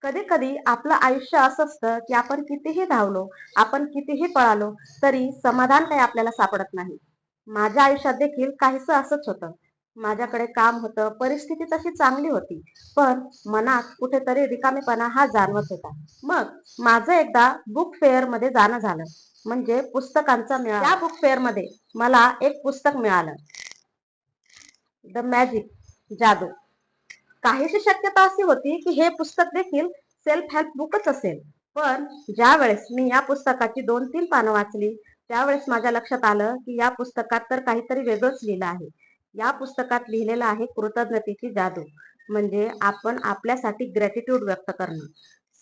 कधी कधी आपलं आयुष्य असं असतं की आपण कितीही धावलो, आपण कितीही पळालो, तरी समाधान काही आपल्याला सापडत नाही. माझ्या आयुष्यात देखील काहीसं असंच होतं. माझ्याकडे काम होतं, परिस्थिती तशी चांगली होती, पण मनात कुठेतरी रिकामेपणा हा जाणवत होता. मग माझं एकदा बुक फेअर मध्ये जाणं झालं, म्हणजे पुस्तकांचा मेळा. त्या बुक फेअर मध्ये मला एक पुस्तक मिळालं, द मॅजिक, जादू. काहीशी शक्यता अशी होती की हे पुस्तक देखील सेल्फ हेल्प बुकच असेल. पण ज्या वेळेस मी या पुस्तकाची 2-3 पानं वाचली, त्यावेळेस माझ्या लक्षात आलं की या पुस्तकात तर काहीतरी वेगळंच लिहिलं आहे. या पुस्तकात लिहिलेलं आहे कृतज्ञतेची जादू. म्हणजे आपण आपल्यासाठी ग्रॅटिट्यूड व्यक्त करणं.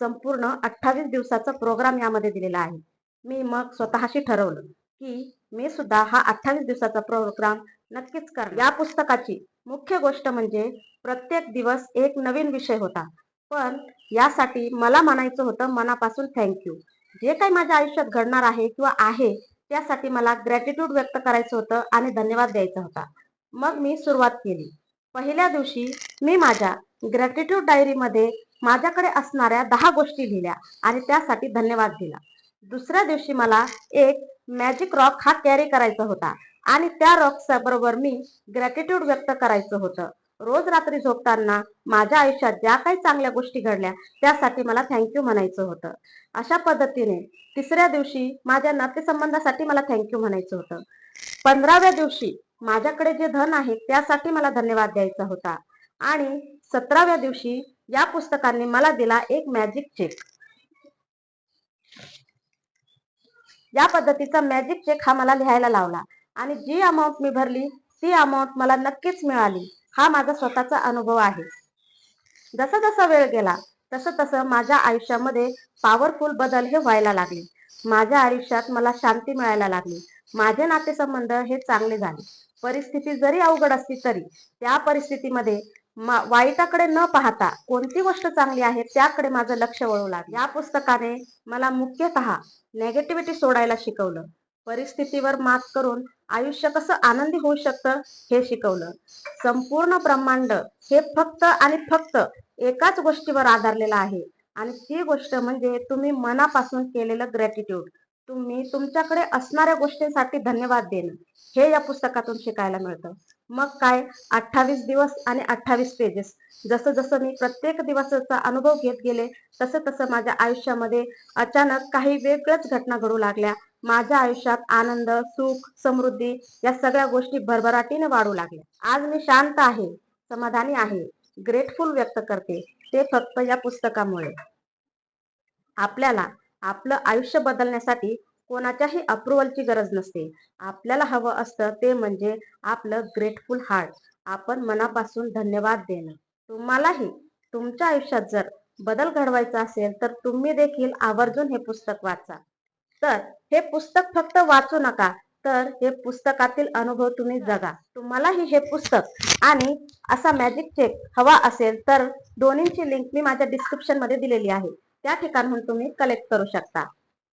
संपूर्ण 28 दिवसाचा प्रोग्राम यामध्ये दिलेला आहे. मी मग स्वतःशी ठरवलं की मी सुद्धा हा 28 दिवसाचा प्रोग्राम नक्कीच करणार. या पुस्तकाची मुख्य गोष्ट म्हणजे प्रत्येक दिवस एक नवीन विषय होता. पण यासाठी मला म्हणायचं होतं मनापासून थँक्यू. जे काही माझ्या आयुष्यात घडणार आहे किंवा आहे, त्यासाठी मला ग्रॅटिट्यूड व्यक्त करायचं होतं आणि धन्यवाद द्यायचा होता. मग मी सुरुवात केली. पहिल्या दिवशी मी माझ्या ग्रॅटिट्यूड डायरीमध्ये माझ्याकडे असणाऱ्या 10 गोष्टी लिहिल्या आणि त्यासाठी धन्यवाद दिला. दुसऱ्या दिवशी मला एक मॅजिक रॉक हा कॅरी करायचा होता आणि त्या रॉकच्या बरोबर मी ग्रॅटिट्यूड व्यक्त करायचं होतं. रोज रात्री झोपताना माझ्या आयुष्यात ज्या काही चांगल्या गोष्टी घडल्या, त्यासाठी मला थँक्यू म्हणायचं होतं. अशा पद्धतीने तिसऱ्या दिवशी माझ्या नातेसंबंधासाठी मला थँक्यू म्हणायचं होतं. 15व्या दिवशी माझ्याकडे जे धन आहे त्यासाठी मला धन्यवाद द्यायचा होता. आणि 17व्या दिवशी या पुस्तकाने मला दिला एक मॅजिक चेक. या पद्धतीचा मॅजिक चेक हा मला लिहायला लावला आणि जी अमाऊंट मी भरली ती अमाऊंट मला नक्कीच मिळाली. हा माझा स्वतःचा अनुभव आहे. जसा जसा वेळ गेला तसं तसं माझ्या आयुष्यामध्ये पॉवरफुल बदल हे व्हायला लागले. माझ्या आयुष्यात मला शांती मिळायला लागली. माझे नातेसंबंध हे चांगले झाले. परिस्थिती जरी अवघड असली तरी त्या परिस्थितीमध्ये वाईटाकडे न पाहता कोणती गोष्ट चांगली आहे त्याकडे माझं लक्ष वळू लागलं. या पुस्तकाने मला मुख्यतः नेगेटिव्हिटी सोडायला शिकवलं. परिस्थितीवर मात करून आयुष्य कसं आनंदी होऊ शकतं हे शिकवलं. संपूर्ण ब्रह्मांड हे फक्त आणि फक्त एकाच गोष्टीवर आधारलेलं आहे आणि ती गोष्ट म्हणजे तुम्ही मनापासून केलेलं ग्रॅटिट्यूड. तुम्ही तुमच्याकडे असणाऱ्या गोष्टींसाठी धन्यवाद देणं, हे या पुस्तकातून शिकायला मिळतं. मग काय, 28 दिवस आणि 28 पेजेस. जसं जसं मी प्रत्येक दिवसाचा अनुभव घेत गेले, तसं तसं माझ्या आयुष्यामध्ये अचानक काही वेगळ्याच घटना घडू लागल्या. माझ्या आयुष्यात आनंद, सुख, समृद्धी या सगळ्या गोष्टी भरभराटीने वाढू लागल्या. आज मी शांत आहे, समाधानी आहे, ग्रेटफुल व्यक्त करते, ते फक्त या पुस्तकामुळे. आपल्याला आपलं आयुष्य बदलण्यासाठी कोणाच्याही अप्रुव्हलची गरज नसते. आपल्याला हवं असतं ते म्हणजे आपलं ग्रेटफुल हार्ट. आपण मनापासून धन्यवाद देणं. तुम्हालाही तुमच्या आयुष्यात जर बदल घडवायचा असेल तर तुम्ही देखील आवर्जून हे पुस्तक वाचा. तर हे पुस्तक फक्त वाचू नका, तर हे पुस्तकातील अनुभव तुम्ही जगा. तुम्हालाही हे पुस्तक आणि असा मॅजिक चेक हवा असेल तर दोन्हींची लिंक मी माझ्या डिस्क्रिप्शन मध्ये दिलेली आहे. त्या ठिकाणहून तुम्ही कलेक्ट करू शकता.